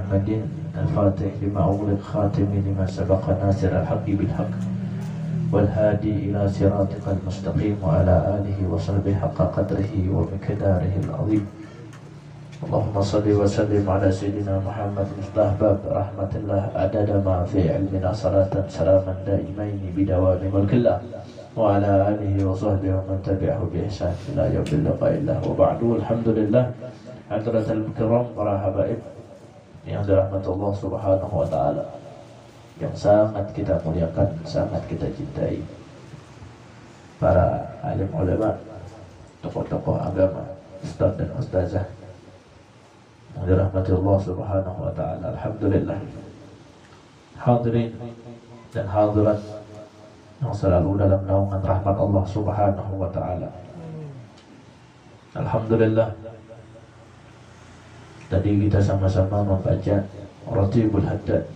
محمد الفاتح لما أغلق خاتم لما سبق ناصر الحق بالحق والهادي إلى صراطك المستقيم وعلى آله وصحبه حق قدره ومقداره العظيم. اللهم صل وسلم على سيدنا محمد مفتاح باب رحمة الله عدد ما في علمنا صلاة سلاما دائمين بدوام ملك الله وعلى آله وصحبه ومن تبعه بإحسان إلى يوم اللقاء الله وبعد. الحمد لله hadratul kiram, para habaib yang dirahmati Allah Subhanahu wa taala, yang sangat kita muliakan, sangat kita cintai, para alim ulama, tokoh-tokoh agama, ustaz dan ustazah yang dirahmati Allah Subhanahu wa taala. Alhamdulillah, hadirin dan hadirat yang selalu dalam naungan rahmat Allah Subhanahu wa taala. Alhamdulillah, tadi kita sama-sama membaca Ratibul Haddad,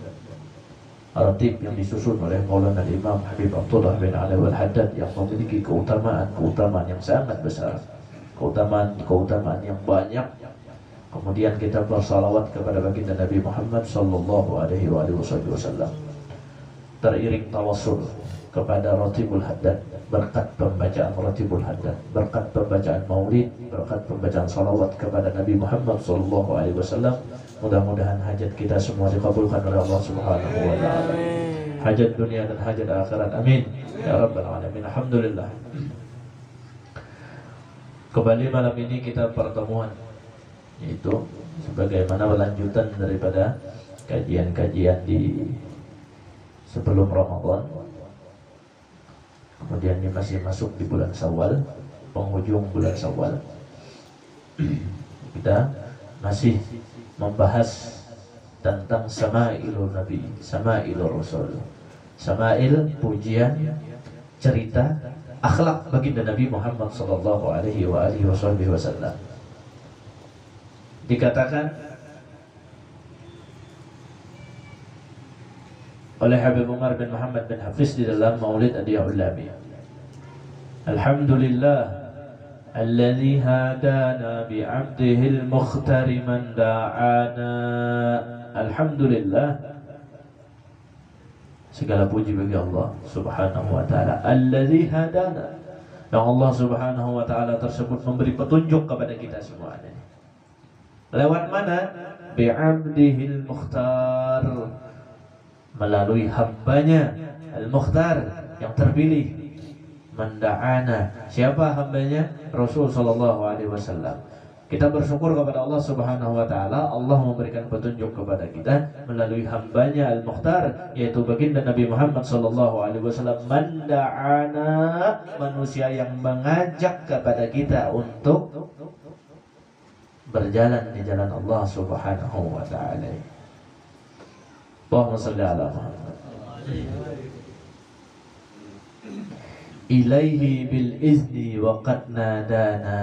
Ratib yang disusun oleh Maulana Imam Habib Abdullah bin Ali Al-Haddad, yang memiliki keutamaan yang sangat besar, keutamaan yang banyak. Kemudian kita bersalawat kepada baginda Nabi Muhammad sallallahu alaihi wasallam, teriring tawassul kepada Ratibul Haddad, berkat pembacaan Ratibul Haddad, berkat pembacaan Maulid, berkat pembacaan salawat kepada Nabi Muhammad sallallahu alaihi wasallam. Mudah-mudahan hajat kita semua dikabulkan oleh Allah Subhanahu wa taala. Hajat dunia dan hajat akhirat. Amin ya rabbal alamin. Alhamdulillah. Kembali malam ini kita pertemuan, yaitu sebagaimana lanjutan daripada kajian-kajian di sebelum Ramadan. Kemudian ini masih masuk di bulan Syawal, penghujung bulan Syawal. Kita masih membahas tentang Sama'ilul Nabi, Sama'ilul Rasul. Sama'il, pujian, cerita, akhlak baginda Nabi Muhammad sallallahu alaihi wasallam. Dikatakan oleh Habib Umar bin Muhammad bin Hafiz di dalam Maulid Adiyahul Lami, Alhamdulillah alladzi hadana bi'abdihil mukhtari man da'ana. Alhamdulillah, segala puji bagi Allah Subhanahu wa taala, alladzi hadana, yang Allah Subhanahu wa taala tersebut memberi petunjuk kepada kita semuanya. Lewat mana? Bi'abdihil mukhtar, melalui hambanya Al-Mukhtar yang terpilih. Menda'ana, siapa hambanya? Rasul sallallahu alaihi wasallam. Kita bersyukur kepada Allah Subhanahu wa taala, Allah memberikan petunjuk kepada kita melalui hambanya Al-Mukhtar, yaitu baginda Nabi Muhammad sallallahu alaihi wasallam. Menda'ana, manusia yang mengajak kepada kita untuk berjalan di jalan Allah Subhanahu wa taala. Allahumma shalli ala Muhammad. Ilaihi bil izni wa qad nadana.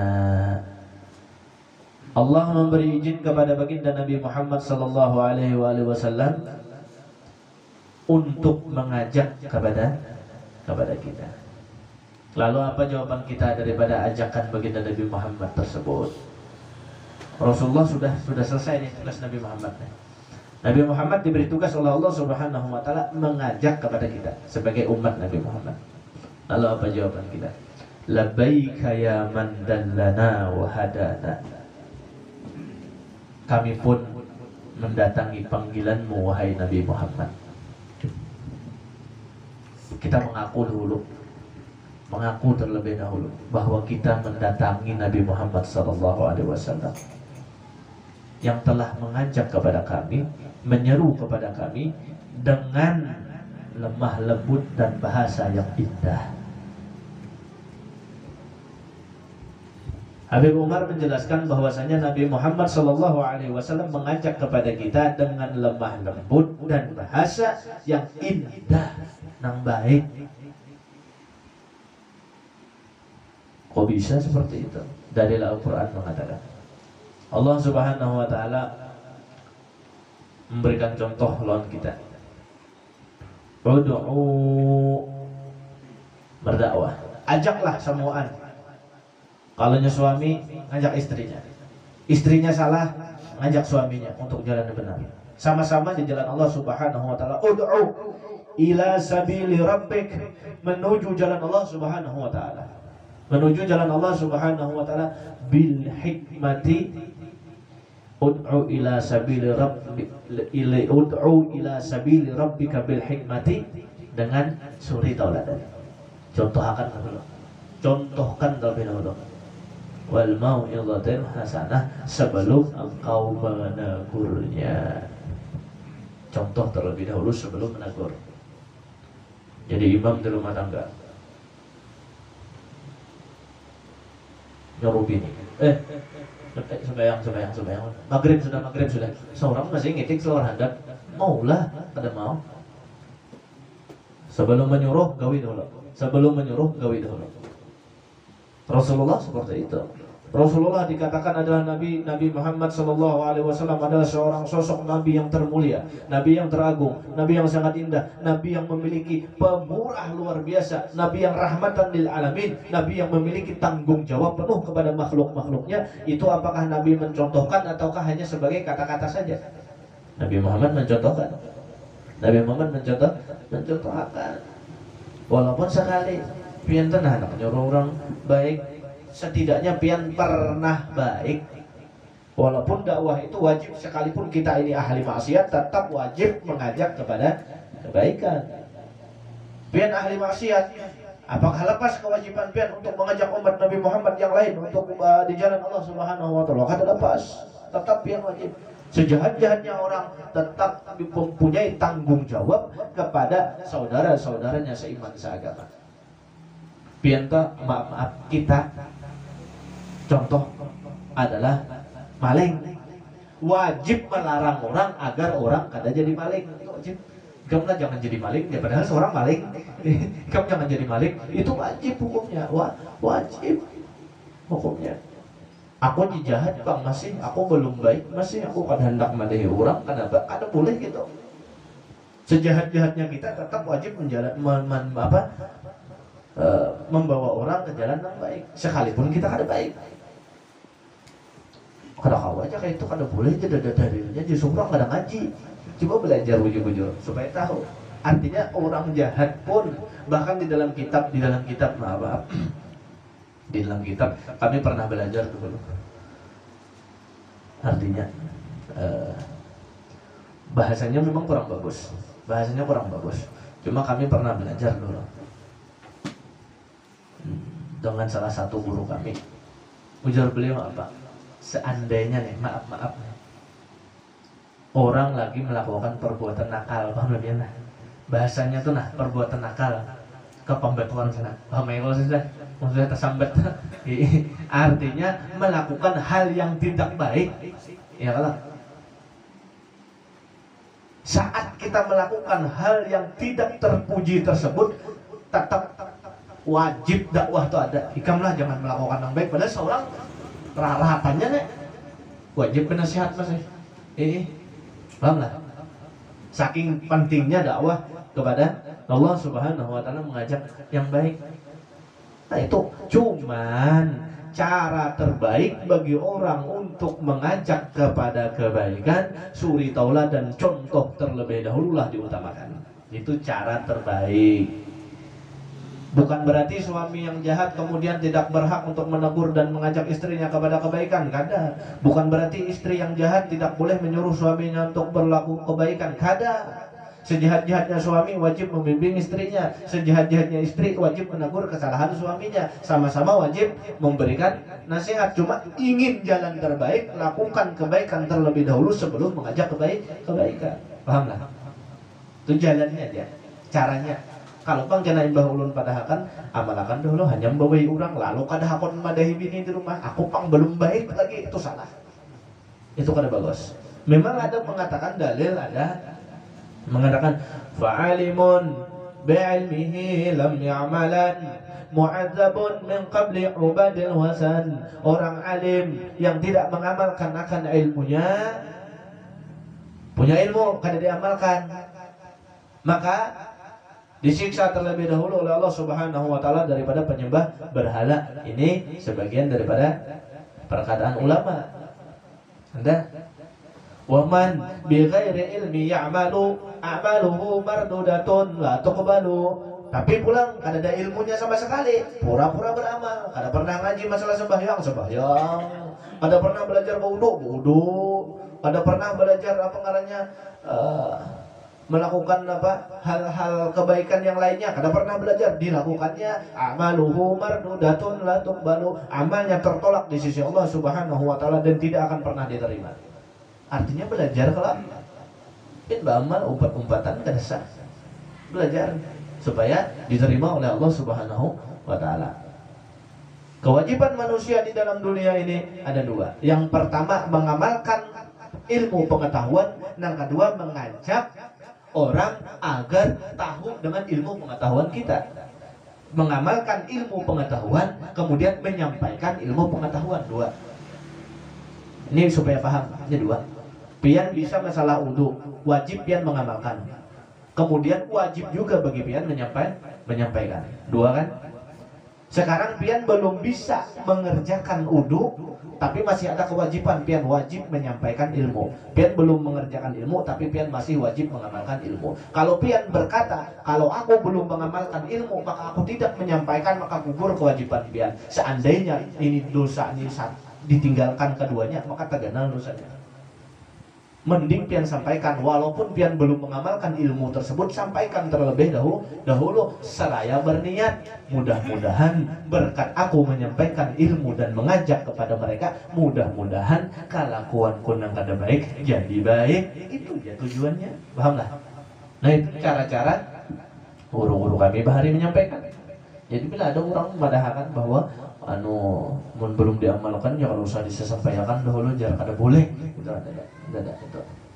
Allah memberi izin kepada baginda Nabi Muhammad sallallahu alaihi wasallam untuk mengajak kepada kita. Lalu apa jawaban kita daripada ajakan baginda Nabi Muhammad tersebut? Rasulullah sudah selesai nih tugas Nabi Muhammad. Nabi Muhammad diberi tugas oleh Allah Subhanahu wa taala mengajak kepada kita sebagai umat Nabi Muhammad. Lalu apa jawaban kita? Labbaika ya man dallana wa hadana. Kami pun mendatangi panggilanmu wahai Nabi Muhammad. Kita mengaku terlebih dahulu bahwa kita mendatangi Nabi Muhammad sallallahu alaihi wasallam yang telah mengajak kepada kami, menyeru kepada kami dengan lemah lembut dan bahasa yang indah. Habib Umar menjelaskan bahwasanya Nabi Muhammad sallallahu alaihi wasallam mengajak kepada kita dengan lemah lembut dan bahasa yang indah, yang baik. Kok bisa seperti itu? Dalil Al-Quran mengatakan, Allah Subhanahu wa taala memberikan contoh lawan kita. Ud'u, berdakwah, ajaklah semuaan. Kalau suami ngajak istrinya salah ngajak suaminya untuk jalan yang benar. Sama-sama di jalan Allah Subhanahu wa taala. Ud'u ila sabili rabbik, menuju jalan Allah Subhanahu wa taala. Menuju jalan Allah Subhanahu wa taala bil hikmati. Ud'u ila sabili rabbik, ud'u ila sabili rabbika bil hikmati, dengan suri tauladan. Contohkan dulu. Contohkan terlebih dahulu. Wal mau'izatil hasanah, sebelum engkau menegurnya. Contoh terlebih dahulu sebelum menegur. Jadi imam di rumah tangga nyuruh bini, sembahyang. Maghrib sudah. Seorang masih ngitik seorang hadap. Maulah, kada mau. Sebelum menyuruh gawi dulu. Rasulullah seperti itu. Rasulullah dikatakan adalah Nabi Muhammad SAW adalah seorang sosok Nabi yang termulia, Nabi yang teragung, Nabi yang sangat indah, Nabi yang memiliki pemurah luar biasa, Nabi yang rahmatan lil alamin, Nabi yang memiliki tanggung jawab penuh kepada makhluk-makhluknya. Itu apakah Nabi mencontohkan ataukah hanya sebagai kata-kata saja? Nabi Muhammad mencontohkan. Mencontohkan. Walaupun sekali pian tenang nyuruh orang baik, setidaknya pian pernah baik. Walaupun dakwah itu wajib, sekalipun kita ini ahli maksiat, tetap wajib mengajak kepada kebaikan. Pian ahli maksiat, apakah lepas kewajiban pian untuk mengajak umat Nabi Muhammad yang lain untuk di jalan Allah Subhanahu wa taala? Kada lepas, tetap pian wajib. Sejahat-jahatnya orang tetap mempunyai tanggung jawab kepada saudara-saudaranya seiman seagama. Pianta maaf kita contoh adalah maling. Wajib melarang orang agar orang kada jadi maling. Wajib. Kamu jangan jadi maling, ya padahal seorang maling. Kamu jangan jadi maling, itu wajib hukumnya. Wajib hukumnya. Aku jahat bang masih, aku belum baik masih, aku kan hendak madahi orang, kenapa? Kada boleh gitu. Sejahat-jahatnya kita tetap wajib membawa orang ke jalan yang baik, sekalipun kita kada baik. Kada kau aja kayak itu kada boleh, jadi dalilnya justru orang kada ngaji. Coba belajar bujur-bujur supaya tahu. Artinya orang jahat pun bahkan di dalam kitab maaf. Di dalam kitab kami pernah belajar dulu. Artinya bahasanya memang kurang bagus. Cuma kami pernah belajar dulu dengan salah satu guru kami. Ujar beliau apa? Seandainya nih, maaf orang lagi melakukan perbuatan nakal, paham lebih nah? Bahasanya tuh perbuatan nakal ke pembetulan sana. Paham ya kalau sudah tersambat. Artinya melakukan hal yang tidak baik. Ya kalau saat kita melakukan hal yang tidak terpuji tersebut, tetap wajib dakwah itu ada. Ikamlah jangan melakukan yang baik. Padahal seorang rahatannya nih wajib nasihat mas. Paham lah. Saking pentingnya dakwah kepada Allah Subhanahu wa taala, mengajak yang baik. Nah itu cuman cara terbaik bagi orang untuk mengajak kepada kebaikan, suri tauladan, contoh terlebih dahululah diutamakan. Itu cara terbaik. Bukan berarti suami yang jahat kemudian tidak berhak untuk menegur dan mengajak istrinya kepada kebaikan, kada. Bukan berarti istri yang jahat tidak boleh menyuruh suaminya untuk berlaku kebaikan, kada. Sejahat-jahatnya suami wajib membimbing istrinya, sejahat-jahatnya istri wajib menegur kesalahan suaminya. Sama-sama wajib memberikan nasihat. Cuma ingin jalan terbaik, lakukan kebaikan terlebih dahulu sebelum mengajak kebaikan. Paham lah? Itu jalannya aja, caranya. Kalau pang kena imbah ulun padahakan, amalakan dulu hanya membawai orang, lalu kada hakon madahi bini di rumah, aku pang belum baik lagi, itu salah. Itu kada bagus. Memang ada mengatakan dalil, ada mengatakan fa'alimun bi'ilmihi lam ya'malan mu'adzabun min qabli ubadil wasan. Orang alim yang tidak mengamalkan akan ilmunya, punya ilmu kada diamalkan, maka disiksa terlebih dahulu oleh Allah Subhanahu wa taala daripada penyembah berhala. Ini sebagian daripada perkataan ulama. Anda Waman bi ghairi ilmi ya'malu a'maluhu mardudatun la tuqbalu. Tapi pulang kada ada ilmunya sama sekali, pura-pura beramal, kada pernah ngaji masalah sembahyang, kada pernah belajar wudu, kada pernah belajar apa ngarannya melakukan apa hal-hal kebaikan yang lainnya, kada pernah belajar, dilakukannya amaluhu mardudatun la tuqbalu, amalnya tertolak di sisi Allah Subhanahu wa taala dan tidak akan pernah diterima. Artinya belajar kalau amal umpat-umpatan kada sah. Belajar supaya diterima oleh Allah Subhanahu wa taala. Kewajiban manusia di dalam dunia ini ada dua. Yang pertama mengamalkan ilmu pengetahuan, yang kedua mengajak orang agar tahu dengan ilmu pengetahuan kita. Mengamalkan ilmu pengetahuan, kemudian menyampaikan ilmu pengetahuan. Dua. Ini supaya paham, ini dua. Pian bisa masalah wudu, wajib pian mengamalkan. Kemudian wajib juga bagi pian menyampaikan. Dua kan? Sekarang pian belum bisa mengerjakan wudu, tapi masih ada kewajiban pian wajib menyampaikan ilmu. Pian belum mengerjakan ilmu, tapi pian masih wajib mengamalkan ilmu. Kalau pian berkata, kalau aku belum mengamalkan ilmu, maka aku tidak menyampaikan, maka gugur kewajiban pian. Seandainya ini dosa ini ditinggalkan keduanya, maka tergenal dosanya. Mending pian sampaikan, walaupun pian belum mengamalkan ilmu tersebut, sampaikan terlebih dahulu seraya berniat, mudah-mudahan berkat aku menyampaikan ilmu dan mengajak kepada mereka, mudah-mudahan kelakuanku yang kada baik jadi baik. Itu ya tujuannya, pahamlah. Nah itu cara-cara guru-guru kami bahari menyampaikan. Jadi bila ada orang memadahakan bahwa belum diamalkan ya kalau usah disampaikan dahulu, jangan kada boleh.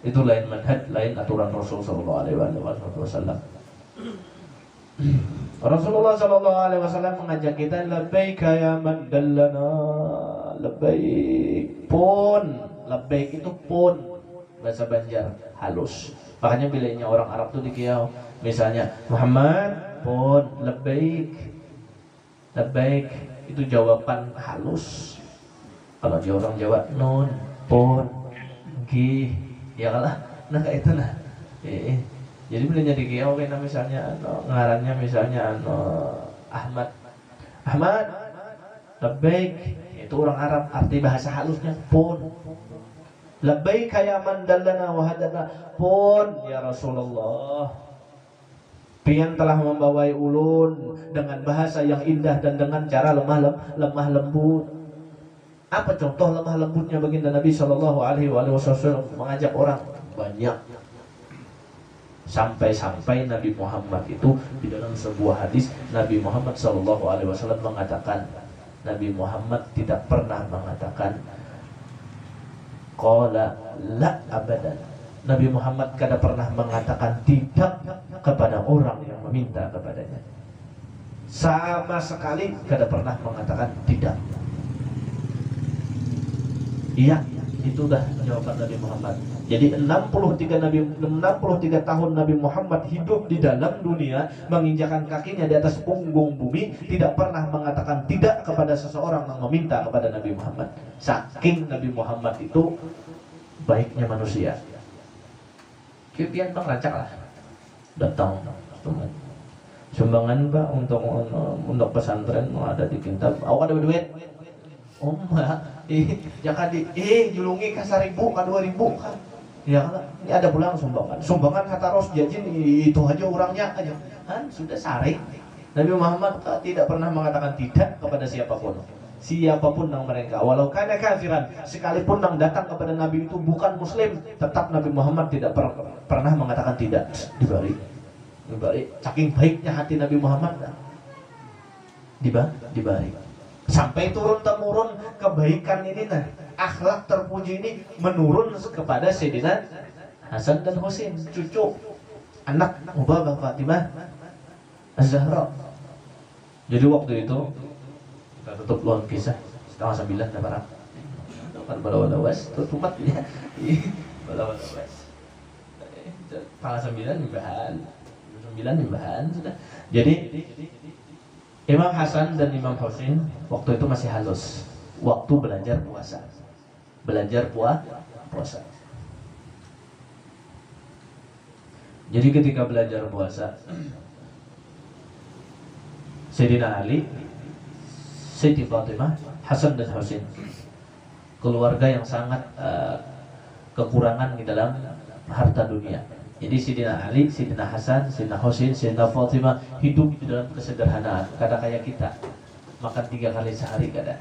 Itu lain manhaj, lain aturan Rasul sallallahu alaihi wasallam. Rasulullah sallallahu alaihi wasallam mengajak kita labbaik ya man dallana. Labbaik itu pun bahasa Banjar halus. Makanya bilanya orang Arab tuh dikiau, misalnya Muhammad pun labbaik itu jawaban halus. Kalau dia orang Jawa nun pun gih ya kalah, nah kayak itu nah. Jadi bila jadi kiau kena misalnya ngarannya misalnya Ahmad labbaik itu orang Arab, arti bahasa halusnya pun. Labbaik ya man dallana wa hadana, pun ya Rasulullah, pian telah membawai ulun dengan bahasa yang indah dan dengan cara lemah lembut. Apa contoh lemah lembutnya baginda Nabi Shallallahu Alaihi Wasallam mengajak orang? Banyak. Sampai-sampai Nabi Muhammad itu di dalam sebuah hadis, Nabi Muhammad Shallallahu Alaihi Wasallam mengatakan, Nabi Muhammad tidak pernah mengatakan qala la abadan. Nabi Muhammad kada pernah mengatakan tidak kepada orang yang meminta kepadanya. Sama sekali kada pernah mengatakan tidak. Iya, itu dah jawaban Nabi Muhammad. Jadi 63 tahun Nabi Muhammad hidup di dalam dunia, menginjakan kakinya di atas punggung bumi, tidak pernah mengatakan tidak kepada seseorang yang meminta kepada Nabi Muhammad. Saking Nabi Muhammad itu baiknya manusia. Kipian bang rancak lah, datang sumbangan pak untuk pesantren ada di Kintab. Awak ada duit? Oh mbak, jangan julungi ka 1.000 ka 2.000 kan? Ya kan? Ini ada pulang sumbangan kata Ros jajin itu aja orangnya aja. Kan sudah saring. Nabi Muhammad tidak pernah mengatakan tidak kepada siapapun yang mereka, walau kana kafiran, sekalipun yang datang kepada Nabi itu bukan muslim, tetap Nabi Muhammad tidak pernah mengatakan tidak. Dibalik saking baiknya hati Nabi Muhammad, dibalik sampai turun-temurun kebaikan ini, nah akhlak terpuji ini menurun kepada Sayyidina Hasan dan Husain, cucu anak Bapak Fatimah Az-Zahra. Jadi waktu itu kita tutup luang kisah 8:30 dah barang. Kan bala-bala was tutup ya. Bala-bala was. Tanggal 9 nimbahan sudah. Jadi Imam Hasan dan Imam Husain waktu itu masih halus, waktu belajar puasa. Jadi ketika belajar puasa, Sayyidina Ali, Siti Fatimah, Hasan dan Husain, keluarga yang sangat kekurangan di dalam harta dunia. Jadi Sayyidina Ali, Sayyidina Hasan, Sayyidina Husain, Sayyidina Fatimah hidup di dalam kesederhanaan. Kadang kayak kita makan 3 kali sehari kadang.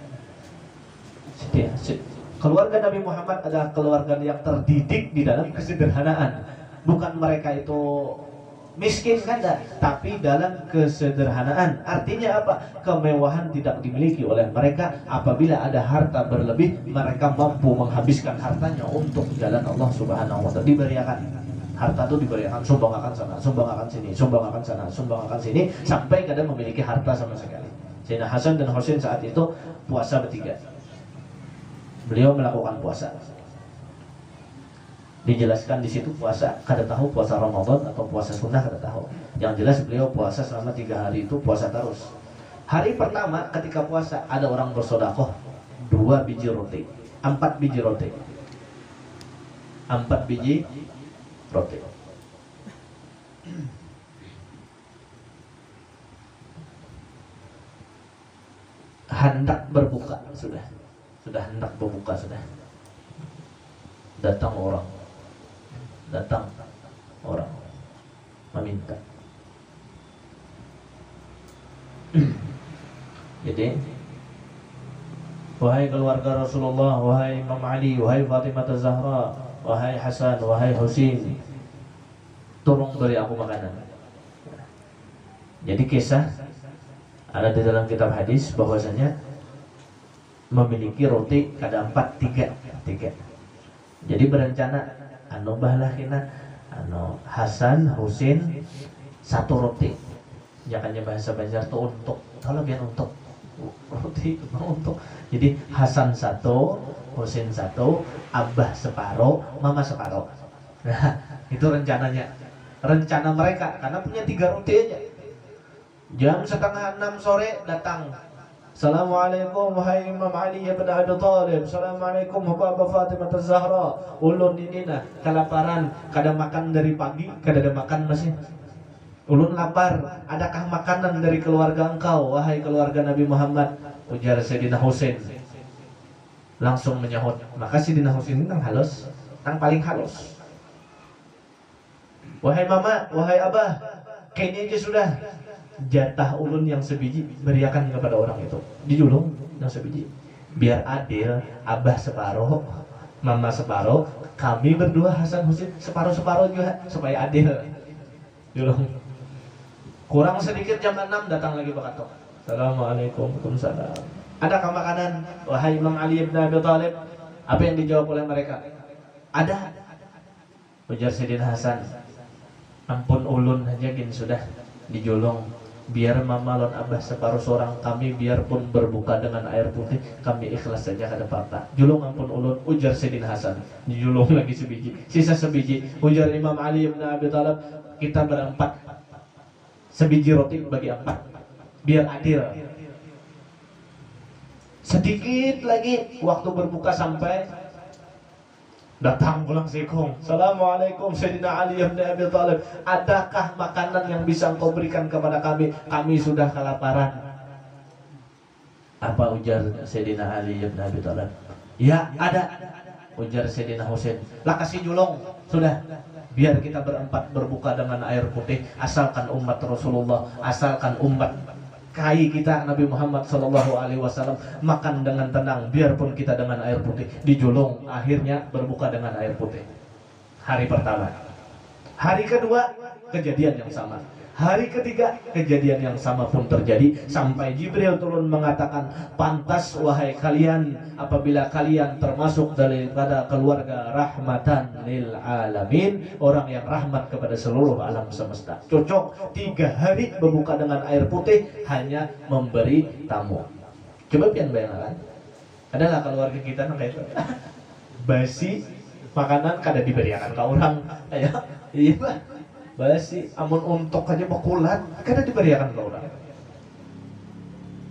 Keluarga Nabi Muhammad adalah keluarga yang terdidik di dalam kesederhanaan. Bukan mereka itu miskin kada, tapi dalam kesederhanaan. Artinya apa? Kemewahan tidak dimiliki oleh mereka. Apabila ada harta berlebih, mereka mampu menghabiskan hartanya untuk jalan Allah Subhanahu wa taala. Diberikan harta itu, diberikan, sumbangkan sana, sumbangkan sini, sumbangkan sana, sumbangkan sini, sampai kadang memiliki harta sama sekali. Sayyidina Hasan dan Husain saat itu puasa bertiga. Beliau melakukan puasa. Dijelaskan di situ puasa, kada tahu puasa Ramadan atau puasa sunnah, kada tahu. Yang jelas beliau puasa selama 3 hari itu puasa terus. Hari pertama ketika puasa ada orang bersedekah 2 biji roti, 4 biji roti, 4 biji roti. Hendak berbuka sudah hendak berbuka sudah. Datang orang meminta. Jadi, wahai keluarga Rasulullah, wahai Imam Ali, wahai Fatimah Az-Zahra, wahai Hasan, wahai Husain, tolong beri aku makanan. Jadi kisah ada di dalam kitab hadis bahwasanya memiliki roti kada 4, 3. Jadi berencana anu bahlahina anu Hasan, Husain 1 roti. Jangannya bahasa Banjar tuh untuk, kalau biar untuk roti untuk. Jadi Hasan 1, Husain 1, abah separuh, mama separuh. Nah, itu rencananya. Rencana mereka karena punya 3 roti aja. Jam 5:30 sore datang. Assalamualaikum wahai Imam Ali ibn Abi Thalib. Assalamualaikum Bapak Fatimah Az-Zahra. Ulun ini nah kelaparan, kada makan dari pagi, kada ada makan masih. Ulun lapar, adakah makanan dari keluarga engkau wahai keluarga Nabi Muhammad? Ujar Sayyidina Husain. Langsung menyahut. Maka Sayyidina Husain ini halus, yang paling halus. Wahai mama, wahai abah, kayaknya aja sudah. Jatah ulun yang sebiji beriakan kepada orang itu. Dijulung yang sebiji. Biar adil, abah separuh, mama separuh, kami berdua Hasan Husain separuh-separuh juga supaya adil. Julung. Kurang sedikit jam 6 datang lagi bakatok. Assalamualaikum, waalaikumsalam. Adakah makanan wahai Imam Ali bin Abi Thalib? Apa yang dijawab oleh mereka? Ada. Ujar Sayyidina Hasan, ampun ulun aja gini sudah dijolong. Biar mama lon abah separuh seorang, kami biarpun berbuka dengan air putih, kami ikhlas saja kada apa-apa. Julung ampun ulun, ujar Sayyidina Hasan. Dijulung lagi sebiji, sisa sebiji. Ujar Imam Ali bin Abi Thalib, kita berempat, sebiji roti bagi 4, biar adil. Sedikit lagi waktu berbuka sampai, datang pulang sikung. Assalamualaikum Sayyidina Ali bin Abi Thalib. Adakah makanan yang bisa engkau berikan kepada kami? Kami sudah kelaparan. Apa ujar Sayyidina Ali bin Abi Thalib? Ya ada. Ujar Sayyidina Husain. Lah kasih julung. Sudah. Biar kita berempat berbuka dengan air putih. Asalkan umat Rasulullah, asalkan umat kai kita Nabi Muhammad SAW makan dengan tenang, biarpun kita dengan air putih. Dijulung, akhirnya berbuka dengan air putih. Hari pertama. Hari kedua kejadian yang sama. Hari ketiga kejadian yang sama pun terjadi, sampai Jibril turun mengatakan, pantas wahai kalian apabila kalian termasuk daripada keluarga rahmatan lil alamin, orang yang rahmat kepada seluruh alam semesta. Cocok 3 hari berbuka dengan air putih, hanya memberi tamu. Coba pian bayangkan, adalah keluarga kita kayak itu. Basi makanan kada diberikan ke orang, ya iya lah. Basi, amun untuk aja bakulan, kada diberikan ke orang.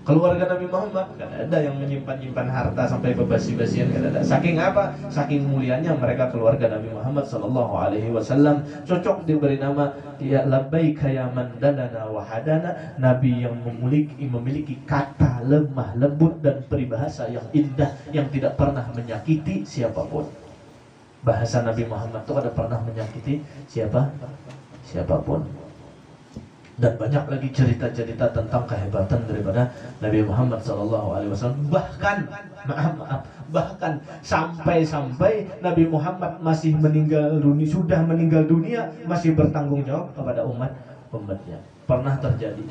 Keluarga Nabi Muhammad kan ada yang menyimpan-nyimpan harta sampai bebasi-basian, kan ada. Saking apa? Saking mulianya mereka keluarga Nabi Muhammad sallallahu alaihi wasallam. Cocok diberi nama ya labbaika ya man dalana wa hadana, nabi yang memiliki kata lemah lembut dan peribahasa yang indah yang tidak pernah menyakiti siapapun. Bahasa Nabi Muhammad itu ada pernah menyakiti siapapun. Dan banyak lagi cerita-cerita tentang kehebatan daripada Nabi Muhammad SAW. Bahkan sampai Nabi Muhammad sudah meninggal dunia masih bertanggung jawab kepada umatnya. Pernah terjadi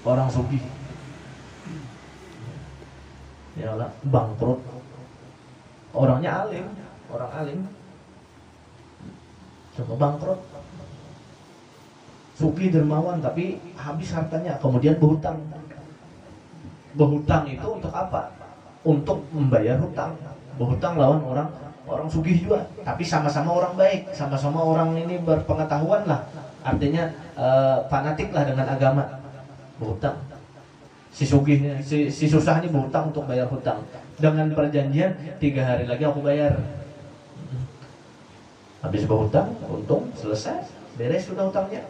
orang sugih ya Allah, bangkrut. Orangnya orang alim coba bangkrut, sugih dermawan tapi habis hartanya, kemudian berhutang. Berhutang itu untuk apa? Untuk membayar hutang. Berhutang lawan orang sugih juga, tapi sama-sama orang baik, sama-sama orang ini berpengetahuan lah, artinya fanatik lah dengan agama. Berhutang, si sugihnya, si susah ini berhutang untuk bayar hutang dengan perjanjian 3 hari lagi aku bayar. Habis berhutang, untung selesai, beres sudah hutangnya,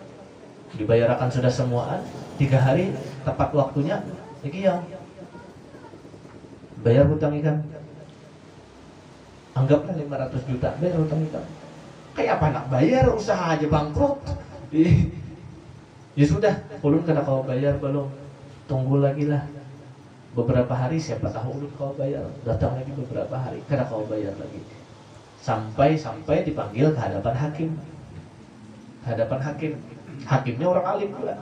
dibayarkan sudah semuaan. 3 hari tepat waktunya, iki yang bayar hutang ikan. Anggaplah 500 juta, bayar hutang ikan. Kayak apa nak bayar, usaha aja bangkrut. Ya sudah, ulun kena kau bayar belum? Tunggu lagi lah beberapa hari, siapa tahu ulun kau bayar. Datang lagi beberapa hari, kena kau bayar lagi. Sampai dipanggil ke hadapan hakim. Hakimnya orang alim juga.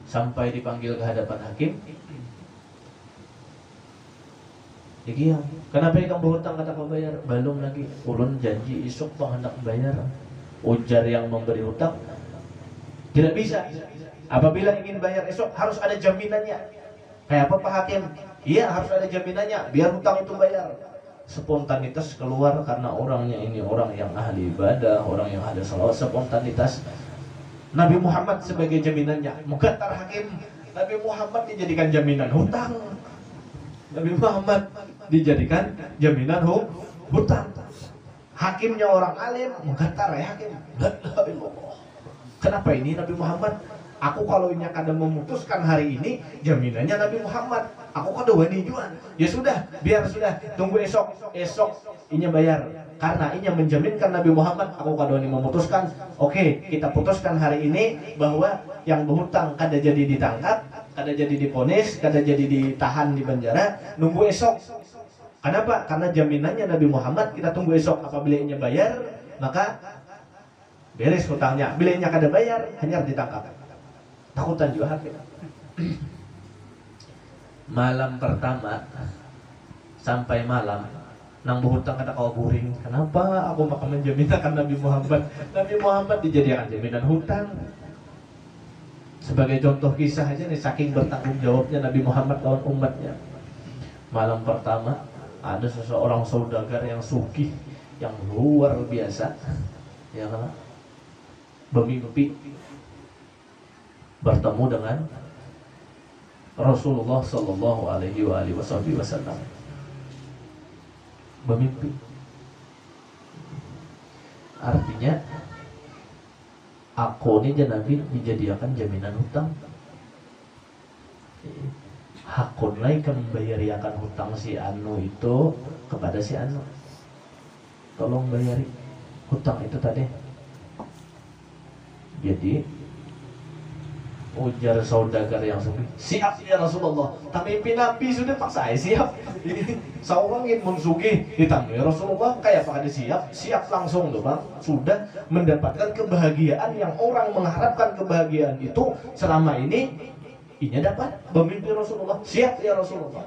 Sampai dipanggil ke hadapan hakim. Iki yang, kenapa kamu berhutang kata kau bayar? Belum lagi. Ulun janji isuk bang hendak bayar. Ujar yang memberi hutang, tidak bisa. Apabila ingin bayar esok harus ada jaminannya. Kayak apa Pak Hakim? Iya, harus ada jaminannya biar hutang itu bayar. Spontanitas keluar karena orangnya ini orang yang ahli ibadah, orang yang ada salawat. Spontanitas Nabi Muhammad sebagai jaminannya. Mukatar hakim, Nabi Muhammad dijadikan jaminan hutang. Nabi Muhammad dijadikan jaminan hutang. Hakimnya orang alim, mukatar ya hakim. Kenapa ini Nabi Muhammad? Aku kalau ini akan memutuskan hari ini, jaminannya Nabi Muhammad. Aku kada wani juga. Ya sudah, biar sudah. Tunggu esok inya bayar. Karena inya menjaminkan Nabi Muhammad, aku kada wani memutuskan. Oke, kita putuskan hari ini bahwa yang berhutang kada jadi ditangkap, kada jadi diponis, kada jadi ditahan di penjara. Nunggu esok. Kenapa? Karena jaminannya Nabi Muhammad. Kita tunggu esok. Apabila inya bayar, maka beres hutangnya. Bila inya kada bayar, hanya ditangkap. Takutan juga hakim. Malam pertama sampai malam nang berhutang kata kau guring. Kenapa aku makan menjaminkan Nabi Muhammad? Nabi Muhammad dijadikan jaminan hutang. Sebagai contoh kisah aja nih, saking bertanggung jawabnya Nabi Muhammad lawan umatnya. Malam pertama ada seseorang saudagar yang sugih, yang luar biasa, ya kan? Bermimpi bertemu dengan Rasulullah Sallallahu Alaihi Wasallam. Bermimpi, artinya aku ini Nabi dijadikan jaminan hutang. Hakun lain kan membayariakan hutang si Anu itu kepada si Anu. Tolong bayari hutang itu tadi. Jadi ujar saudagar yang sugih, siap ya Rasulullah. Tapi Nabi sudah paksa siap. Seorang ingin mensugih ditanya ya Rasulullah, kayak apa ada siap langsung tuh bang. Sudah mendapatkan kebahagiaan yang orang mengharapkan kebahagiaan itu selama ini. Inya dapat bermimpi Rasulullah, siap ya Rasulullah.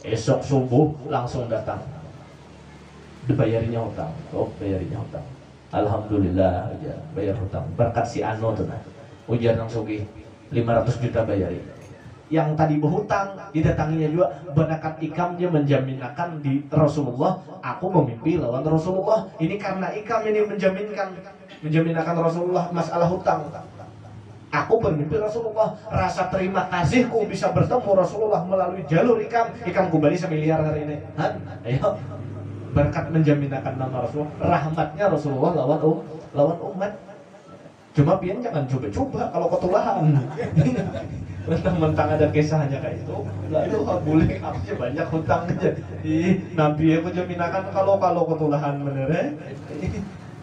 Esok subuh langsung datang, dibayarinya hutang. Bayarinya hutang. Alhamdulillah aja bayar hutang. Berkat si Ano tuh nah. Ujar nang sugih 500 juta bayari. Yang tadi berhutang didatanginya juga berkat ikam, dia menjaminkan di Rasulullah, aku memimpi lawan Rasulullah. Ini karena ikam ini menjaminkan Rasulullah masalah hutang. Aku bermimpi Rasulullah, rasa terima kasihku bisa bertemu Rasulullah melalui jalur ikamku balik semiliar hari ini. Ayo, berkat menjaminakan nama Rasulullah, rahmatnya Rasulullah lawan umat. Cuma pian jangan coba-coba kalau ketulahan. Mentang-mentang ada kisahnya kayak itu, lalu boleh aja banyak hutang aja. Nabi aku jaminakan kalau ketulahan bener.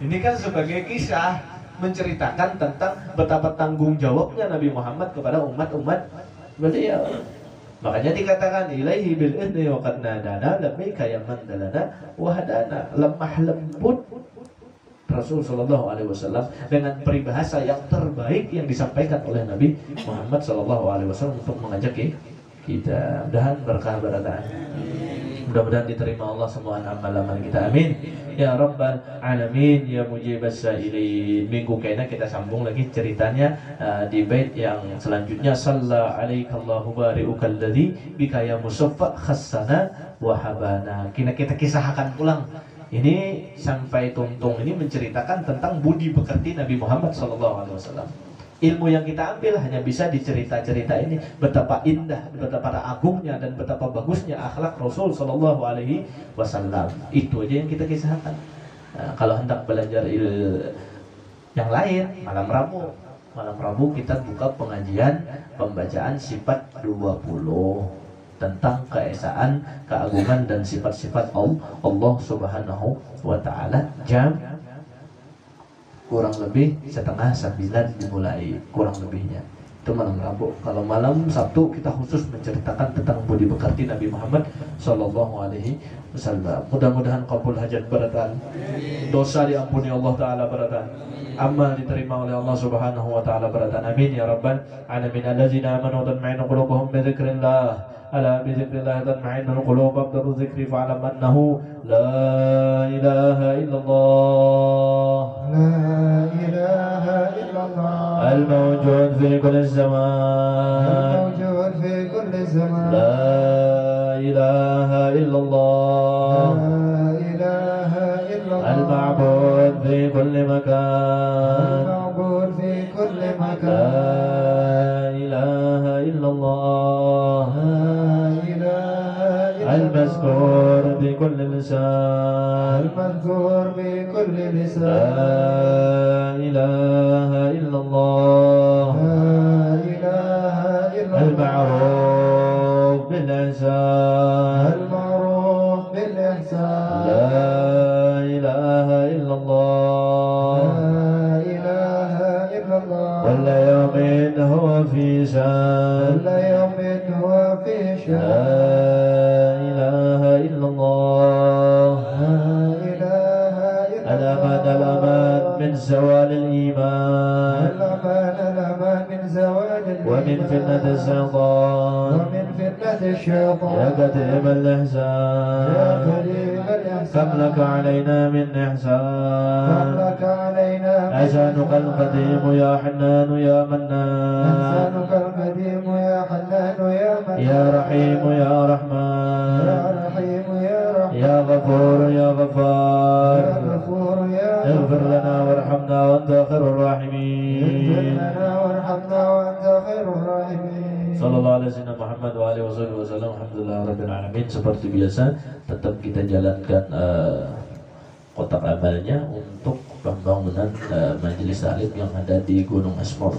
Ini kan sebagai kisah menceritakan tentang betapa tanggung jawabnya Nabi Muhammad kepada umat-umat beliau. Makanya dikatakan ilaihi bil idni wa qad nadana labbaika ya man dalana wa hadana. Lemah lembut Rasul sallallahu alaihi wasallam dengan peribahasa yang terbaik yang disampaikan oleh Nabi Muhammad sallallahu alaihi wasallam untuk mengajak kita. Mudah-mudahan berkah barokah. Mudah-mudahan diterima Allah semua amal-amal kita. Amin. Ya Rabbal Alamin. Ya Mujibas Sa'ilin. Minggu kayaknya kita sambung lagi ceritanya di bait yang selanjutnya. Salla alaikallahu bari'ukal ladzi bika ya musaffa khassana wa habana. Kita kisahkan pulang. Ini sampai tuntung ini menceritakan tentang budi pekerti Nabi Muhammad SAW. Ilmu yang kita ambil hanya bisa di cerita-cerita ini. Betapa indah, betapa agungnya dan betapa bagusnya akhlak Rasul Sallallahu Alaihi Wasallam. Itu aja yang kita kisahkan. Nah, kalau hendak belajar yang lain, malam Rabu kita buka pengajian pembacaan sifat 20 tentang keesaan, keagungan dan sifat-sifat Allah Subhanahu wa taala. Jam kurang lebih 8:30 dimulai, kurang lebihnya itu malam Rabu. Kalau malam Sabtu kita khusus menceritakan tentang budi pekerti Nabi Muhammad Sallallahu Alaihi Wasallam. Mudah-mudahan kabul hajat beratan, dosa diampuni Allah Taala beratan, amal diterima oleh Allah Subhanahu Wa Taala beratan. Amin ya Rabbal Alamin. Allazina amanu tatma'innu qulubuhum bi dzikrillah. ألا بذكر الله تطمئن القلوب أفضل الذكر فاعلم أنه لا إله إلا الله لا إله إلا الله الموجود في كل الزمان الموجود في كل زمان لا إله إلا الله لا إله إلا الله المعبود في كل مكان المعبود في كل لا مكان إله إلا الله المذكور بكل لسان المذكور بكل لا لسان إله إلا الله لا إله إلا الله المعروف بالإحسان المعروف بالإحسان لا إله إلا الله لا إله إلا الله كل يوم هو في شان كل يوم هو في لا شان إله إلا الله لا إله إلا الأمان من زوال الإيمان الأمان من زوال ومن فتنة الشيطان ومن فتنة الشيطان يا قديم يا الإحسان كريم كم الإحسان لك علينا من كم إحسان لك علينا من أحسانك القديم يا حنان يا منان إحسانك القديم يا حنان يا منان يا رحيم يا يا رحمن رحيم يا رحمن يا غفور يا يا غفار غفور يا اغفر غفار لنا وارحمنا وأنت خير اغفر الراحمين لنا وارحمنا وأنت خير الراحمين. Sallallahu alaihi wasallam Muhammad wa alihi wasallam. Alhamdulillah rabbil alamin. Seperti biasa tetap kita jalankan kotak amalnya untuk pembangunan majelis taklim yang ada di Gunung Asmor.